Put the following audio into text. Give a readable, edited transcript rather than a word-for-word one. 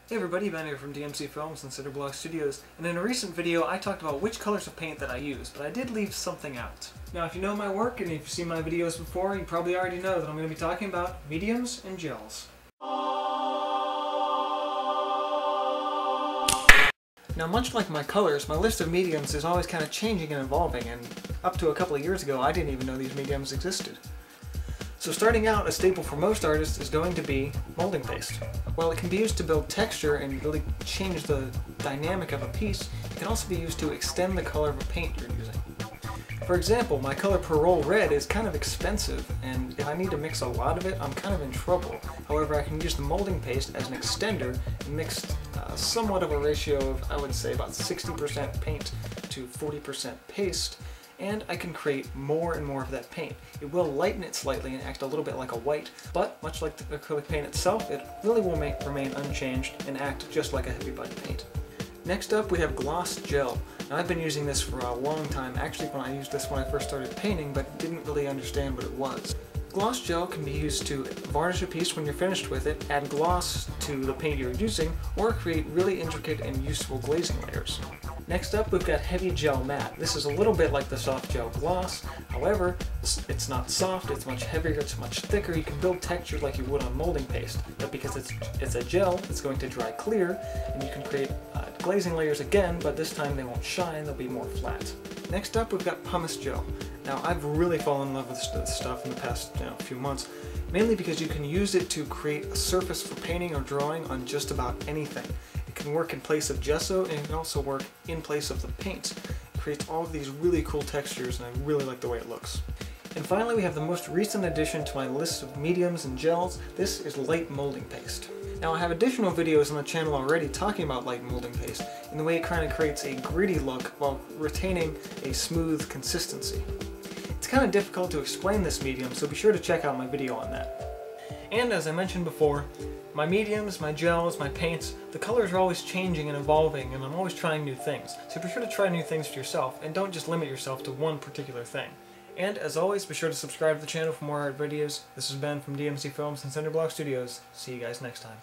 Hey everybody, Ben here from DMC Films and Cinder Studios, and in a recent video I talked about which colors of paint that I use, but I did leave something out. Now if you know my work and if you've seen my videos before, you probably already know that I'm going to be talking about mediums and gels. Now much like my colors, my list of mediums is always kind of changing and evolving, and up to a couple of years ago I didn't even know these mediums existed. So starting out, a staple for most artists is going to be molding paste. While it can be used to build texture and really change the dynamic of a piece, it can also be used to extend the color of a paint you're using. For example, my color Parole Red is kind of expensive, and if I need to mix a lot of it, I'm kind of in trouble. However, I can use the molding paste as an extender and mix somewhat of a ratio of, I would say, about 60% paint to 40% paste, and I can create more and more of that paint. It will lighten it slightly and act a little bit like a white, but much like the acrylic paint itself, it really will remain unchanged and act just like a heavy body paint. Next up we have gloss gel. Now I've been using this for a long time, actually when I used this when I first started painting, but didn't really understand what it was. Gloss gel can be used to varnish a piece when you're finished with it, add gloss to the paint you're using, or create really intricate and useful glazing layers. Next up, we've got heavy gel matte. This is a little bit like the soft gel gloss. However, it's not soft, it's much heavier, it's much thicker. You can build texture like you would on molding paste, but because it's a gel, it's going to dry clear, and you can create glazing layers again, but this time they won't shine, they'll be more flat. Next up, we've got Pumice Joe. Now, I've really fallen in love with this stuff in the past few months, mainly because you can use it to create a surface for painting or drawing on just about anything. It can work in place of gesso, and it can also work in place of the paint. It creates all of these really cool textures, and I really like the way it looks. And finally, we have the most recent addition to my list of mediums and gels. This is light molding paste. Now, I have additional videos on the channel already talking about light molding paste and the way it kind of creates a gritty look while retaining a smooth consistency. It's kind of difficult to explain this medium, so be sure to check out my video on that. And as I mentioned before, my mediums, my gels, my paints, the colors are always changing and evolving, and I'm always trying new things. So be sure to try new things for yourself, and don't just limit yourself to one particular thing. And as always, be sure to subscribe to the channel for more art videos. This has Ben from DMC Films and Cinder Studios. See you guys next time.